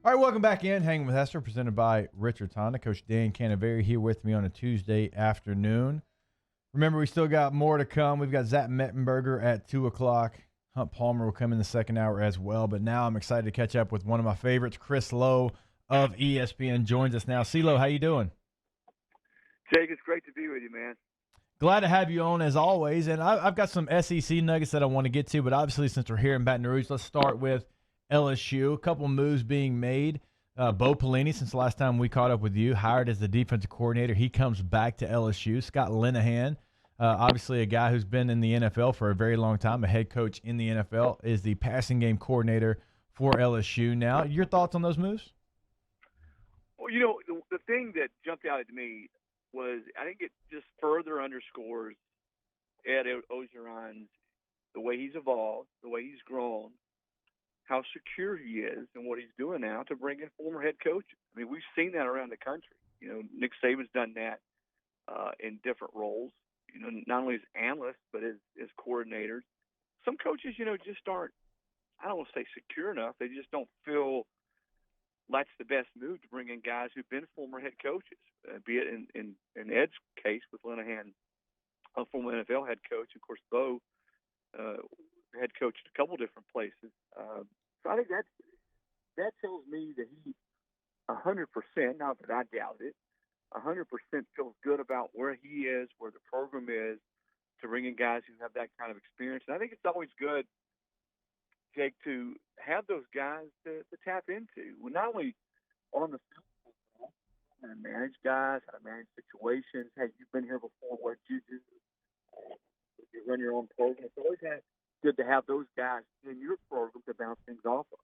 All right, welcome back in. Hanging with Hester, presented by Richard Honda. Coach Dan Canaveri here with me on a Tuesday afternoon. Remember, we still got more to come. We've got Zach Mettenberger at 2 o'clock. Hunt Palmer will come in the second hour as well. But now I'm excited to catch up with one of my favorites, Chris Low of ESPN, joins us now. CeeLo, how you doing? Jake, it's great to be with you, man. Glad to have you on as always. And I've got some SEC nuggets that I want to get to. But obviously, since we're here in Baton Rouge, let's start with LSU. A couple moves being made. Bo Pelini, since the last time we caught up with you, hired as the defensive coordinator. He comes back to LSU. Scott Linehan, obviously a guy who's been in the NFL for a very long time, a head coach in the NFL, is the passing game coordinator for LSU now. Your thoughts on those moves? Well, the thing that jumped out at me was I think it just further underscores Ed Ogeron's the way he's evolved, the way he's grown, how secure he is in what he's doing now to bring in former head coaches. I mean, we've seen that around the country. Nick Saban's done that in different roles, not only as analysts, but as coordinators. Some coaches, just aren't, I don't want to say secure enough. They just don't feel that's the best move to bring in guys who've been former head coaches, be it in Ed's case with Linehan, a former NFL head coach. Of course, Bo, head coach at a couple different places. So I think that tells me that he 100%, not that I doubt it, 100% feels good about where he is, where the program is, to bring in guys who have that kind of experience. And I think it's always good, Jake, to have those guys to tap into. Well, not only on the field, how to manage guys, how to manage situations. Hey, you've been here before. What did you do? You run your own program. It's always good to have those guys in your program to bounce things off of.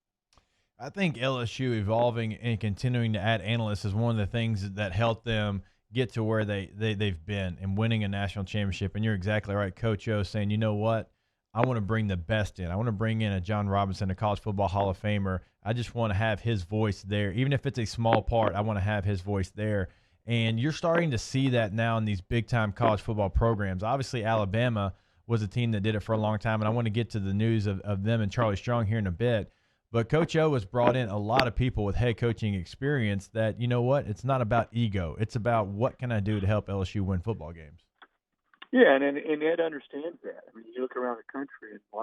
I think LSU evolving and continuing to add analysts is one of the things that helped them get to where they've been and winning a national championship. And you're exactly right, Coach O, saying, you know what? I want to bring the best in. I want to bring in a John Robinson, a college football Hall of Famer. I just want to have his voice there. Even if it's a small part, I want to have his voice there. And you're starting to see that now in these big-time college football programs. Obviously, Alabama was a team that did it for a long time, and I want to get to the news of them and Charlie Strong here in a bit. But Coach O has brought in a lot of people with head coaching experience that, you know what, it's not about ego. It's about what can I do to help LSU win football games. Yeah, and Ed understands that. I mean, you look around the country, and a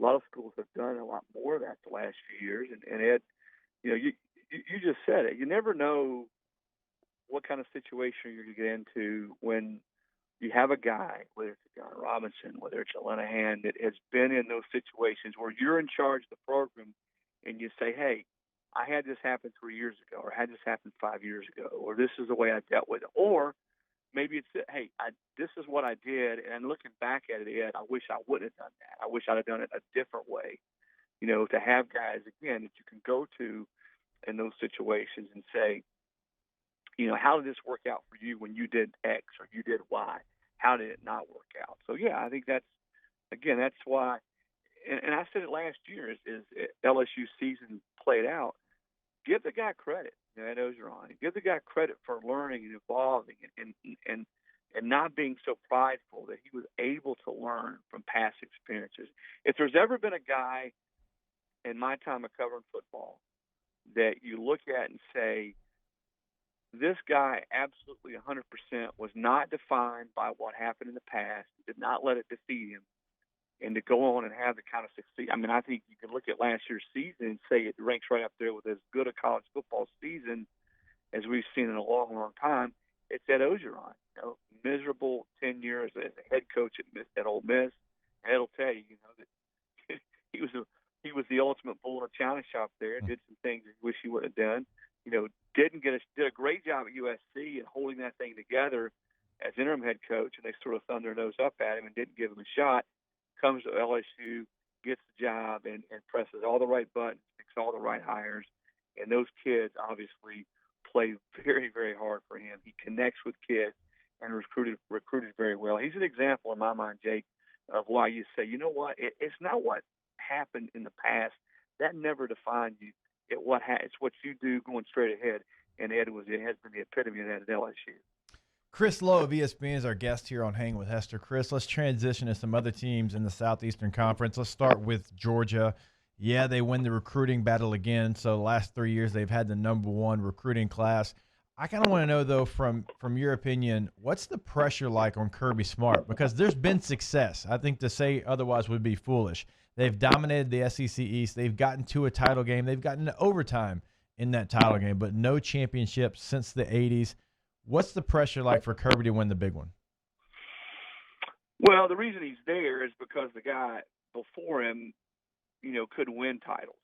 lot of schools have done a lot more of that the last few years. And Ed, you just said it. You never know what kind of situation you're going to get into when you have a guy, whether it's a John Robinson, whether it's a Linehan, that has been in those situations where you're in charge of the program, and you say, hey, I had this happen 3 years ago, or I had this happen 5 years ago, or this is the way I dealt with it. Or maybe it's, hey, this is what I did, and looking back at it, Ed, I wish I wouldn't have done that. I wish I'd have done it a different way. To have guys, again, that you can go to in those situations and say, how did this work out for you when you did X or you did Y? How did it not work out? So, yeah, I think that's why, and I said it last year, is LSU season played out, give the guy credit. Ed Ogeron, give the guy credit for learning and evolving and not being so prideful that he was able to learn from past experiences. If there's ever been a guy in my time of covering football that you look at and say, this guy absolutely 100% was not defined by what happened in the past, did not let it defeat him, and to go on and have the kind of succeed. I mean, I think you can look at last year's season and say it ranks right up there with as good a college football season as we've seen in a long, long time. It's Ed Ogeron, miserable 10 years as a head coach at Ole Miss. And it'll tell you, that he was the ultimate bull in a china shop there. Did some things he wish he would have done. Did a great job at USC in holding that thing together as interim head coach, and they sort of thumbed their nose up at him and didn't give him a shot. Comes to LSU, gets the job, and presses all the right buttons, makes all the right hires. And those kids obviously play very, very hard for him. He connects with kids and recruited very well. He's an example in my mind, Jake, of why you say, you know what, it's not what happened in the past. That never defined you. It's what you do going straight ahead. And Ed has been the epitome of that at LSU. Chris Low of ESPN is our guest here on Hang with Hester. Chris, let's transition to some other teams in the Southeastern Conference. Let's start with Georgia. Yeah, they win the recruiting battle again. So the last 3 years they've had the #1 recruiting class. I kind of want to know though, from your opinion, what's the pressure like on Kirby Smart? Because there's been success. I think to say otherwise would be foolish. They've dominated the SEC East. They've gotten to a title game. They've gotten to overtime in that title game, but no championships since the '80s. What's the pressure like for Kirby to win the big one? Well, the reason he's there is because the guy before him, could win titles,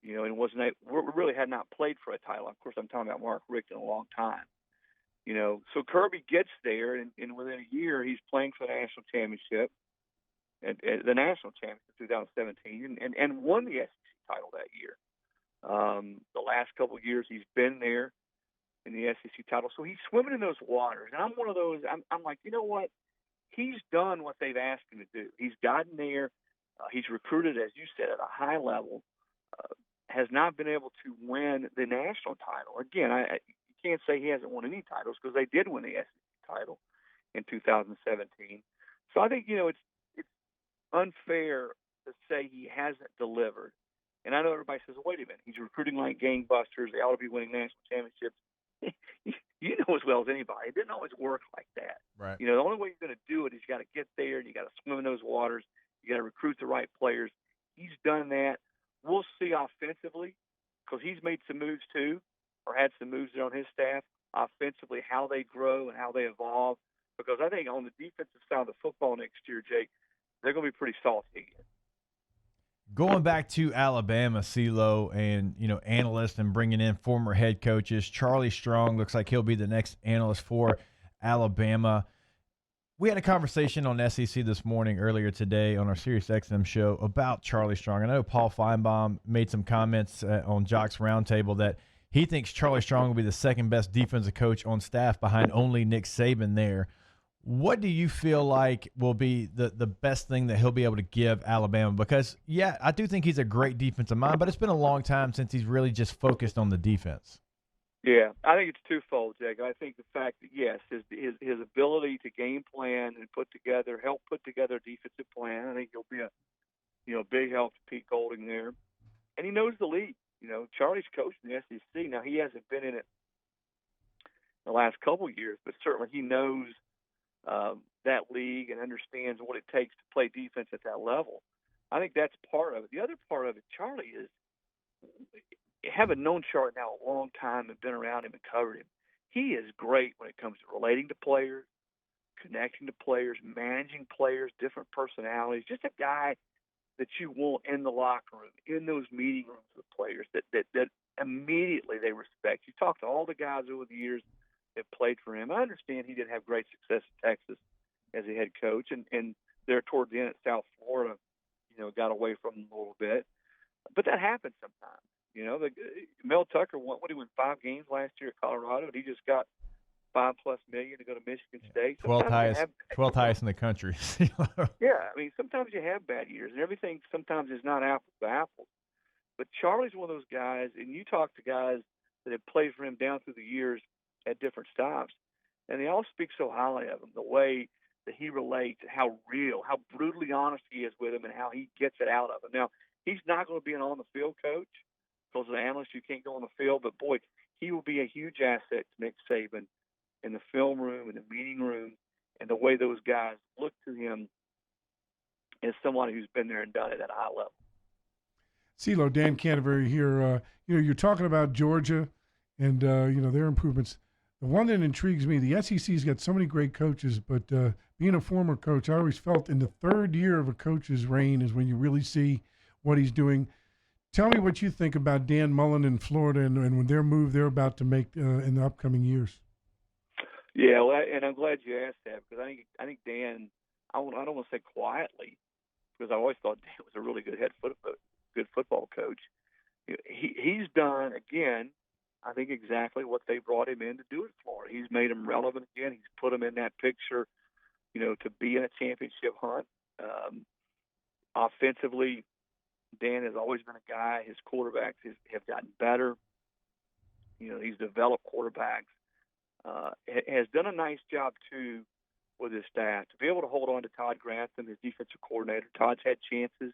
and really had not played for a title. Of course, I'm talking about Mark Richt in a long time. So Kirby gets there, and within a year, he's playing for the national championship, and the national championship 2017, and won the SEC title that year. The last couple of years, he's been there in the SEC title, so he's swimming in those waters. And I'm one of those. I'm like, you know what? He's done what they've asked him to do. He's gotten there. He's recruited, as you said, at a high level. Has not been able to win the national title. Again, you can't say he hasn't won any titles because they did win the SEC title in 2017. So I think it's unfair to say he hasn't delivered. And I know everybody says, "Wait a minute, he's recruiting like gangbusters. They ought to be winning national championships." You know as well as anybody, it didn't always work like that. Right. The only way you're going to do it is you got to get there and you got to swim in those waters. You got to recruit the right players. He's done that. We'll see offensively because he's made some moves too, or had some moves there on his staff offensively, how they grow and how they evolve. Because I think on the defensive side of the football next year, Jake, they're going to be pretty salty again. Going back to Alabama, CeeLo, and analysts and bringing in former head coaches, Charlie Strong looks like he'll be the next analyst for Alabama. We had a conversation on SEC this morning earlier today on our SiriusXM show about Charlie Strong. I know Paul Feinbaum made some comments on Jock's Roundtable that he thinks Charlie Strong will be the second best defensive coach on staff behind only Nick Saban there. What do you feel like will be the best thing that he'll be able to give Alabama? Because, yeah, I do think he's a great defensive mind, but it's been a long time since he's really just focused on the defense. Yeah, I think it's twofold, Jake. I think the fact that, yes, his ability to game plan and help put together a defensive plan, I think he'll be a big help to Pete Golding there. And he knows the league. Charlie's coached in the SEC. Now, he hasn't been in it the last couple of years, but certainly he knows that league and understands what it takes to play defense at that level. I think that's part of it. The other part of it, Charlie, is having known Charlie now a long time and been around him and covered him, he is great when it comes to relating to players, connecting to players, managing players, different personalities, just a guy that you want in the locker room, in those meeting rooms with players that immediately they respect. You talk to all the guys over the years that played for him. I understand he didn't have great success in Texas as a head coach, and there toward the end at South Florida, got away from him a little bit. But that happens sometimes. Mel Tucker won 5 games last year at Colorado, and he just got $5+ million to go to Michigan State. 12th highest in the country. Yeah, I mean, sometimes you have bad years, and everything sometimes is not apples to apples. But Charlie's one of those guys, and you talk to guys that have played for him down through the years at different stops, and they all speak so highly of him, the way that he relates, how real, how brutally honest he is with him, and how he gets it out of him. Now, he's not going to be an on-the-field coach because as an analyst you can't go on the field, but, boy, he will be a huge asset to Nick Saban in the film room, in the meeting room, and the way those guys look to him as someone who's been there and done it at a high level. CeeLo, Dan Canterbury here. You're talking about Georgia and, their improvements. The one that intrigues me, the SEC's got so many great coaches, but being a former coach, I always felt in the third year of a coach's reign is when you really see what he's doing. Tell me what you think about Dan Mullen in Florida and their move they're about to make in the upcoming years. Yeah, well, and I'm glad you asked that because I think Dan, I don't want to say quietly, because I always thought Dan was a really good good football coach. He's done, again, I think exactly what they brought him in to do in Florida. He's made him relevant again. He's put him in that picture, to be in a championship hunt. Offensively, Dan has always been a guy. His quarterbacks have gotten better. He's developed quarterbacks. Has done a nice job, too, with his staff. To be able to hold on to Todd Grantham, his defensive coordinator. Todd's had chances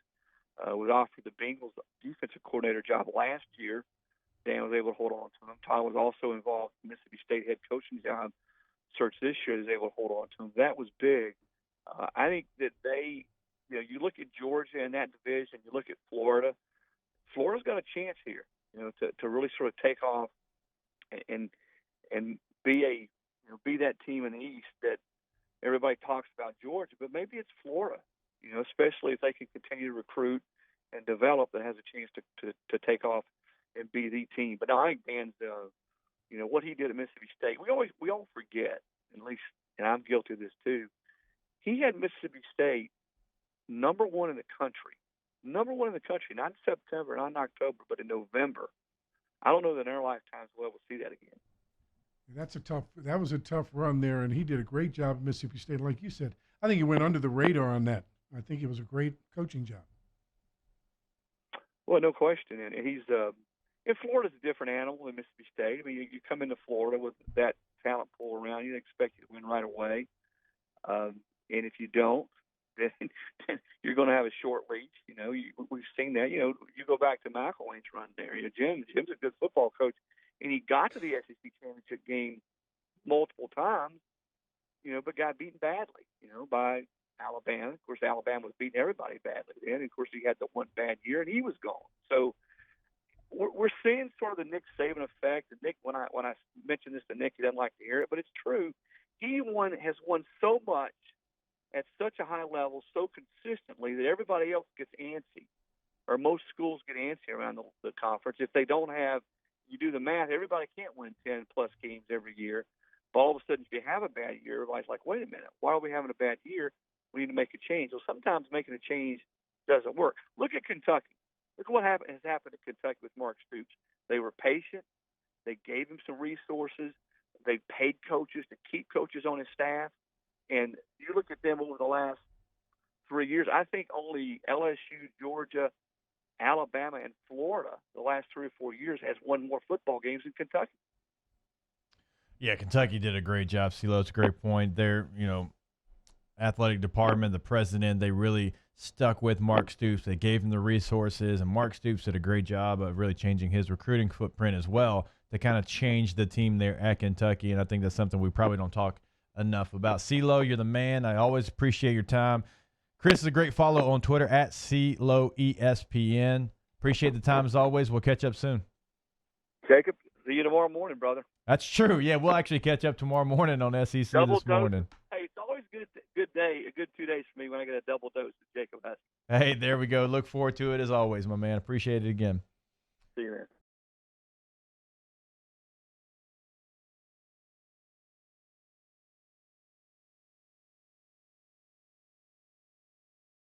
was offered the Bengals defensive coordinator job last year. Dan was able to hold on to him. Todd was also involved in the Mississippi State head coaching job search this year. He was able to hold on to him. That was big. I think that they, you look at Georgia in that division, you look at Florida. Florida's got a chance here, to really sort of take off and be that team in the East that everybody talks about Georgia, but maybe it's Florida, especially if they can continue to recruit and develop, that has a chance to take off and be the team. But no, I think Dan's, what he did at Mississippi State, we all forget, at least, and I'm guilty of this too. He had Mississippi State number one in the country, not in September, not in October, but in November. I don't know that in our lifetimes we'll ever see that again. That was a tough run there, and he did a great job at Mississippi State. Like you said, I think he went under the radar on that. I think it was a great coaching job. Well, no question. And he's Florida's a different animal than Mississippi State. I mean, you come into Florida with that talent pool around, you expect you to win right away. And if you don't, then you're going to have a short leash. We've seen that. You go back to McElwain's run there. Jim's a good football coach, and he got to the SEC championship game multiple times, but got beaten badly, by Alabama. Of course, Alabama was beating everybody badly then. And of course, he had the one bad year, and he was gone. So we're seeing sort of the Nick Saban effect. And Nick, when I mention this to Nick, he doesn't like to hear it, but it's true. He has won so much at such a high level, so consistently, that everybody else gets antsy, or most schools get antsy around the conference. If they don't have, you do the math, everybody can't win 10-plus games every year. But all of a sudden, if you have a bad year, everybody's like, wait a minute, why are we having a bad year? We need to make a change. So sometimes making a change doesn't work. Look at Kentucky. Look what has happened to Kentucky with Mark Stoops. They were patient. They gave him some resources. They paid coaches to keep coaches on his staff. And you look at them over the last 3 years, I think only LSU, Georgia, Alabama, and Florida, the last 3 or 4 years, has won more football games than Kentucky. Yeah, Kentucky did a great job, CeeLo. It's a great point. Their, athletic department, the president, they really stuck with Mark Stoops. They gave him the resources, and Mark Stoops did a great job of really changing his recruiting footprint as well to kind of change the team there at Kentucky, and I think that's something we probably don't talk enough about. CeeLo, you're the man. I always appreciate your time. Chris is a great follow on Twitter at CeeLo ESPN. Appreciate the time as always. We'll catch up soon. Jacob, see you tomorrow morning, brother. That's true. Yeah, we'll actually catch up tomorrow morning on SEC this morning. Hey, it's always a good 2 days for me when I get a double dose of Jacob Husky. Hey, there we go. Look forward to it as always, my man. Appreciate it again. See you, man.